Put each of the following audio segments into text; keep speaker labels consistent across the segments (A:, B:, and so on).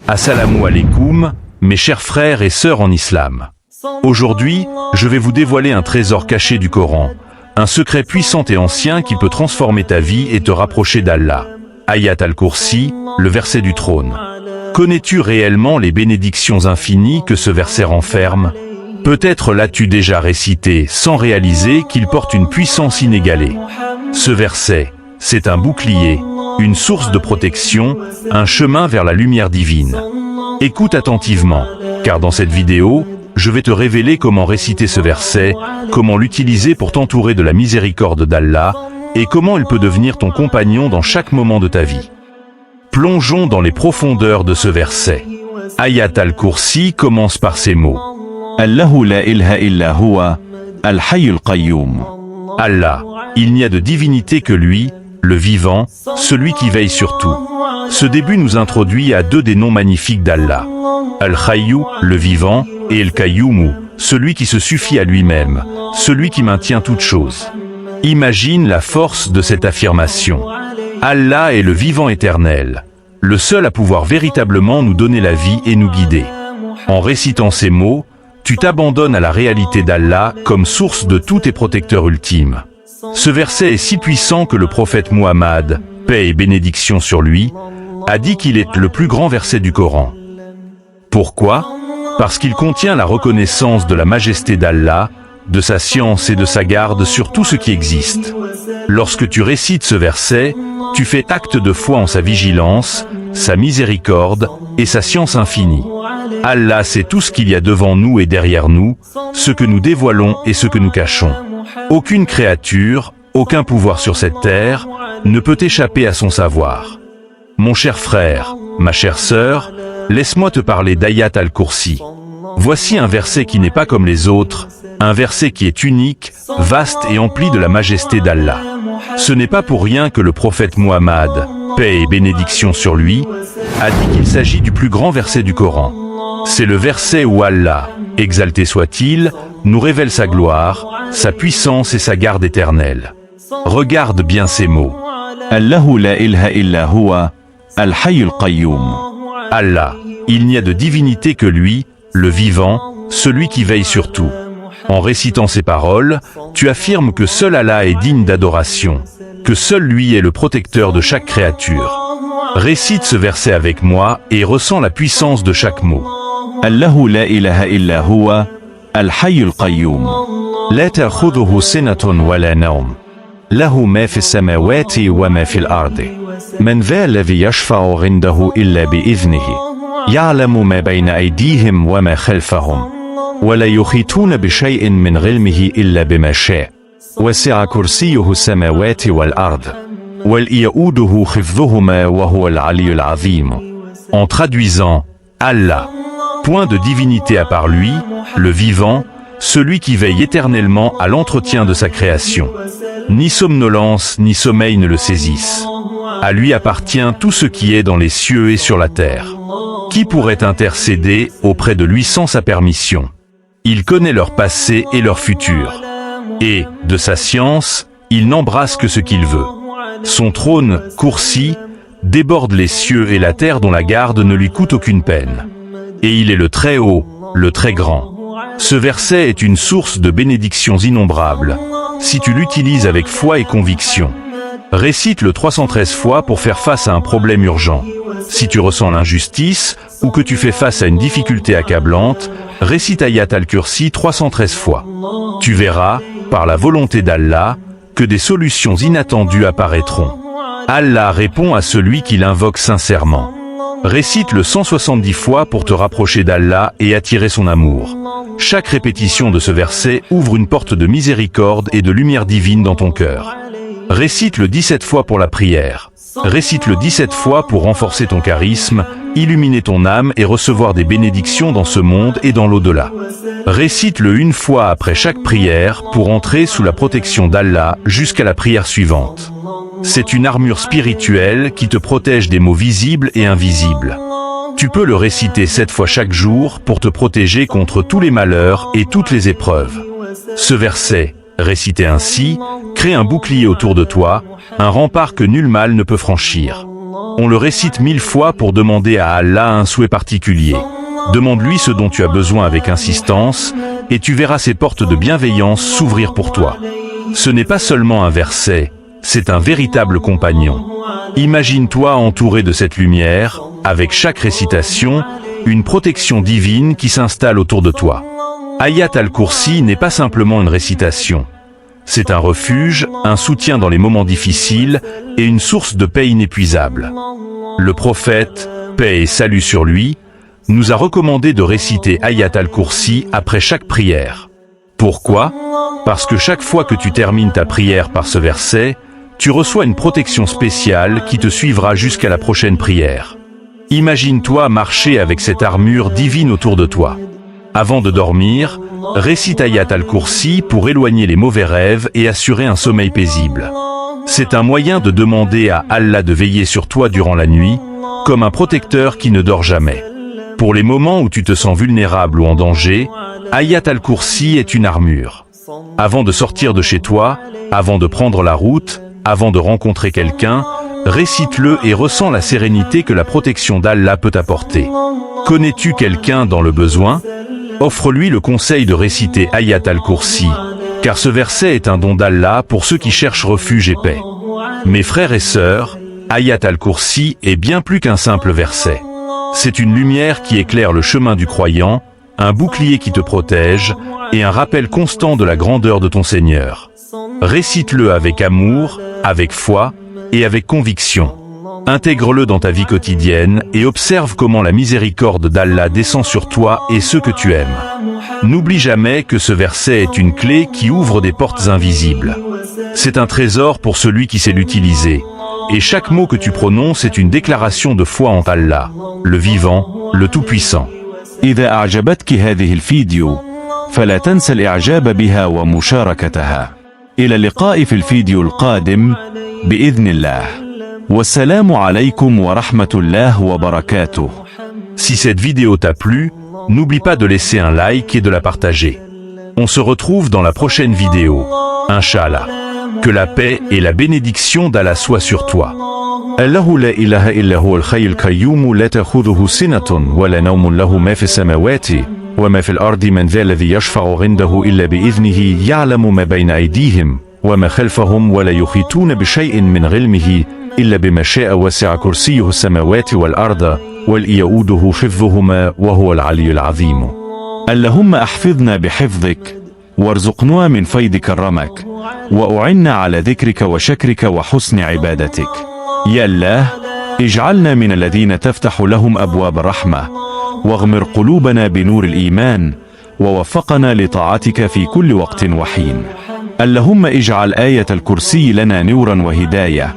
A: Assalamu alaikum, mes chers frères et sœurs en islam. Aujourd'hui, je vais vous dévoiler un trésor caché du Coran, un secret puissant et ancien qui peut transformer ta vie et te rapprocher d'Allah. Ayat al-Kursi, le verset du trône. Connais-tu réellement les bénédictions infinies que ce verset renferme? Peut-être l'as-tu déjà récité sans réaliser qu'il porte une puissance inégalée. Ce verset, c'est un bouclier, une source de protection, un chemin vers la lumière divine. Écoute attentivement, car dans cette vidéo, je vais te révéler comment réciter ce verset, comment l'utiliser pour t'entourer de la miséricorde d'Allah, et comment il peut devenir ton compagnon dans chaque moment de ta vie. Plongeons dans les profondeurs de ce verset. Ayat al-Kursi commence par ces mots.
B: Allahu la ilaha illa huwa, al-hayyul qayyum.
A: Allah, il n'y a de divinité que lui, le vivant, celui qui veille sur tout. Ce début nous introduit à deux des noms magnifiques d'Allah. Al-Hayyu, le vivant, et Al-Qayyumu, celui qui se suffit à lui-même, celui qui maintient toutes choses. Imagine la force de cette affirmation. Allah est le vivant éternel, le seul à pouvoir véritablement nous donner la vie et nous guider. En récitant ces mots, tu t'abandonnes à la réalité d'Allah comme source de tous tes protecteurs ultimes. Ce verset est si puissant que le prophète Muhammad, paix et bénédiction sur lui, a dit qu'il est le plus grand verset du Coran. Pourquoi? Parce qu'il contient la reconnaissance de la majesté d'Allah, de sa science et de sa garde sur tout ce qui existe. Lorsque tu récites ce verset, tu fais acte de foi en sa vigilance, sa miséricorde et sa science infinie. Allah sait tout ce qu'il y a devant nous et derrière nous, ce que nous dévoilons et ce que nous cachons. Aucune créature, aucun pouvoir sur cette terre, ne peut échapper à son savoir. Mon cher frère, ma chère sœur, laisse-moi te parler d'Ayat al-Kursi. Voici un verset qui n'est pas comme les autres, un verset qui est unique, vaste et empli de la majesté d'Allah. Ce n'est pas pour rien que le prophète Muhammad, paix et bénédiction sur lui, a dit qu'il s'agit du plus grand verset du Coran. C'est le verset où Allah, exalté soit-il, nous révèle sa gloire, sa puissance et sa garde éternelle. Regarde bien ces mots.
B: Allahu la ilaha illa huwa, al-hayyul qayyum.
A: Allah, il n'y a de divinité que lui, le vivant, celui qui veille sur tout. En récitant ces paroles, tu affirmes que seul Allah est digne d'adoration, que seul lui est le protecteur de chaque créature. Récite ce verset avec moi et ressens la puissance de chaque mot.
B: Allahu la ilaha illa huwa, al-hayyul qayyum.
A: La ta'khudhuhu sinatun wa la nawm. Lahu ma fi as-samawati wa ma fi al-ardi. Man dha alladhi yashfa'u 'indahu illa bi'idhnihi. Ya'lamu ma bayna aydihim wa ma khalfahum. Wa la yuhituna bi shay'in min 'ilmihi illa bima sha'a. Wasi'a kursiyyuhu as-samawati wal-ard. Wal ya'uduhu hifdhuhuma wa huwa al-'aliyyul 'azim. En traduisant, Allah, point de divinité à part lui, le vivant, celui qui veille éternellement à l'entretien de sa création. Ni somnolence ni sommeil ne le saisissent. À lui appartient tout ce qui est dans les cieux et sur la terre. Qui pourrait intercéder auprès de lui sans sa permission? Il connaît leur passé et leur futur. Et, de sa science, il n'embrasse que ce qu'il veut. Son trône, Kursi, déborde les cieux et la terre dont la garde ne lui coûte aucune peine. Et il est le très haut, le très grand. Ce verset est une source de bénédictions innombrables, si tu l'utilises avec foi et conviction. Récite-le 313 fois pour faire face à un problème urgent. Si tu ressens l'injustice, ou que tu fais face à une difficulté accablante, récite Ayat al-Kursi 313 fois. Tu verras, par la volonté d'Allah, que des solutions inattendues apparaîtront. Allah répond à celui qui l'invoque sincèrement. Récite-le 170 fois pour te rapprocher d'Allah et attirer son amour. Chaque répétition de ce verset ouvre une porte de miséricorde et de lumière divine dans ton cœur. Récite-le 17 fois pour la prière. Récite-le 17 fois pour renforcer ton charisme, illuminer ton âme et recevoir des bénédictions dans ce monde et dans l'au-delà. Récite-le une fois après chaque prière pour entrer sous la protection d'Allah jusqu'à la prière suivante. C'est une armure spirituelle qui te protège des maux visibles et invisibles. Tu peux le réciter 7 fois chaque jour pour te protéger contre tous les malheurs et toutes les épreuves. Ce verset, récité ainsi, crée un bouclier autour de toi, un rempart que nul mal ne peut franchir. On le récite 1000 fois pour demander à Allah un souhait particulier. Demande-lui ce dont tu as besoin avec insistance, et tu verras ces portes de bienveillance s'ouvrir pour toi. Ce n'est pas seulement un verset, c'est un véritable compagnon. Imagine-toi entouré de cette lumière, avec chaque récitation, une protection divine qui s'installe autour de toi. Ayat al-Kursi n'est pas simplement une récitation. C'est un refuge, un soutien dans les moments difficiles et une source de paix inépuisable. Le prophète, paix et salut sur lui, nous a recommandé de réciter Ayat al-Kursi après chaque prière. Pourquoi ? Parce que chaque fois que tu termines ta prière par ce verset, tu reçois une protection spéciale qui te suivra jusqu'à la prochaine prière. Imagine-toi marcher avec cette armure divine autour de toi. Avant de dormir, récite Ayat al-Kursi pour éloigner les mauvais rêves et assurer un sommeil paisible. C'est un moyen de demander à Allah de veiller sur toi durant la nuit, comme un protecteur qui ne dort jamais. Pour les moments où tu te sens vulnérable ou en danger, Ayat al-Kursi est une armure. Avant de sortir de chez toi, avant de prendre la route, avant de rencontrer quelqu'un, récite-le et ressens la sérénité que la protection d'Allah peut apporter. Connais-tu quelqu'un dans le besoin ? Offre-lui le conseil de réciter Ayat al-Kursi, car ce verset est un don d'Allah pour ceux qui cherchent refuge et paix. Mes frères et sœurs, Ayat al-Kursi est bien plus qu'un simple verset. C'est une lumière qui éclaire le chemin du croyant, un bouclier qui te protège, et un rappel constant de la grandeur de ton Seigneur. Récite-le avec amour, avec foi, et avec conviction. Intègre-le dans ta vie quotidienne et observe comment la miséricorde d'Allah descend sur toi et ceux que tu aimes. N'oublie jamais que ce verset est une clé qui ouvre des portes invisibles. C'est un trésor pour celui qui sait l'utiliser. Et chaque mot que tu prononces est une déclaration de foi en Allah, le vivant, le tout-puissant.
B: إذا أعجبتك هذه الفيديو فلا تنسى الإعجاب بها ومشاركتها. إلى اللقاء في الفيديو القادم بإذن الله. والسلام عليكم ورحمة الله وبركاته.
A: Si cette vidéo t'a plu, n'oublie pas de laisser un like et de la partager. On se retrouve dans la prochaine vidéo. Inch'Allah. Que la paix et la bénédiction d'Allah soient sur toi. الله لا إله إلا هو الحي القيوم لا تأخذه سنة ولا نوم له ما في السماوات وما في الأرض من ذا الذي يشفع عنده إلا بإذنه يعلم ما بين أيديهم وما خلفهم ولا يحيطون بشيء من علمه إلا بما شاء وسع كرسيه السماوات والأرض ولا يؤوده حفظهما وهو العلي العظيم.
B: اللهم احفظنا بحفظك وارزقنا من فيض كرمك وأعنا على ذكرك وشكرك وحسن عبادتك. يا الله اجعلنا من الذين تفتح لهم أبواب الرحمة واغمر قلوبنا بنور الإيمان ووفقنا لطاعتك في كل وقت وحين. اللهم اجعل آية الكرسي لنا نورا وهداية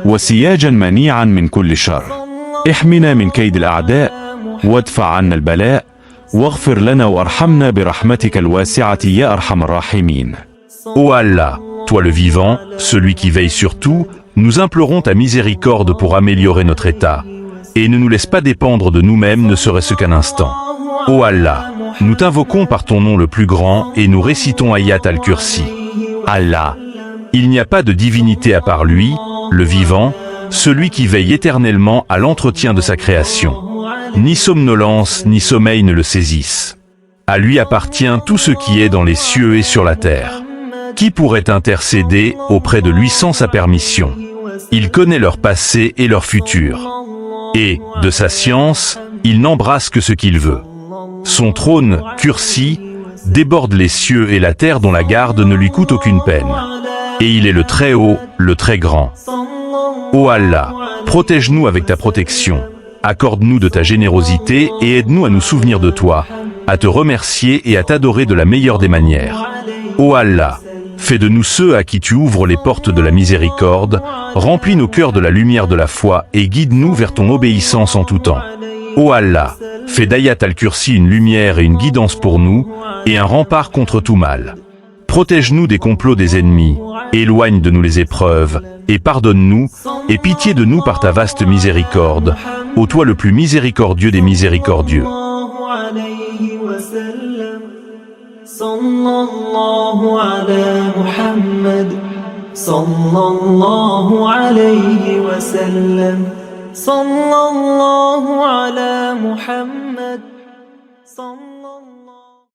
B: وسياجا منيعا من كل شر. احمنا من كيد الأعداء وادفع عنا البلاء واغفر لنا وارحمنا برحمتك الواسعة يا أرحم الراحمين.
A: Ô Allah, toi le vivant, celui qui veille sur tout, nous implorons ta miséricorde pour améliorer notre état, et ne nous laisse pas dépendre de nous-mêmes ne serait-ce qu'un instant. Ô Allah, nous t'invoquons par ton nom le plus grand et nous récitons Ayat al-Kursi. Allah, il n'y a pas de divinité à part lui, le vivant, celui qui veille éternellement à l'entretien de sa création. Ni somnolence ni sommeil ne le saisissent. À lui appartient tout ce qui est dans les cieux et sur la terre. Qui pourrait intercéder auprès de lui sans sa permission? Il connaît leur passé et leur futur. Et, de sa science, il n'embrasse que ce qu'il veut. Son trône, Kursi, déborde les cieux et la terre dont la garde ne lui coûte aucune peine. Et il est le très haut, le très grand. Ô Allah, protège-nous avec ta protection. Accorde-nous de ta générosité et aide-nous à nous souvenir de toi, à te remercier et à t'adorer de la meilleure des manières. Ô Allah, fais de nous ceux à qui tu ouvres les portes de la miséricorde, remplis nos cœurs de la lumière de la foi et guide-nous vers ton obéissance en tout temps. Ô Allah, fais d'Ayat al-Kursi une lumière et une guidance pour nous, et un rempart contre tout mal. Protège-nous des complots des ennemis, éloigne de nous les épreuves, et pardonne-nous, et pitié de nous par ta vaste miséricorde, ô toi le plus miséricordieux des miséricordieux.
C: Sallallahu ala Muhammad, sallallahu alayhi wa sallam. صلى الله على محمد صلى الله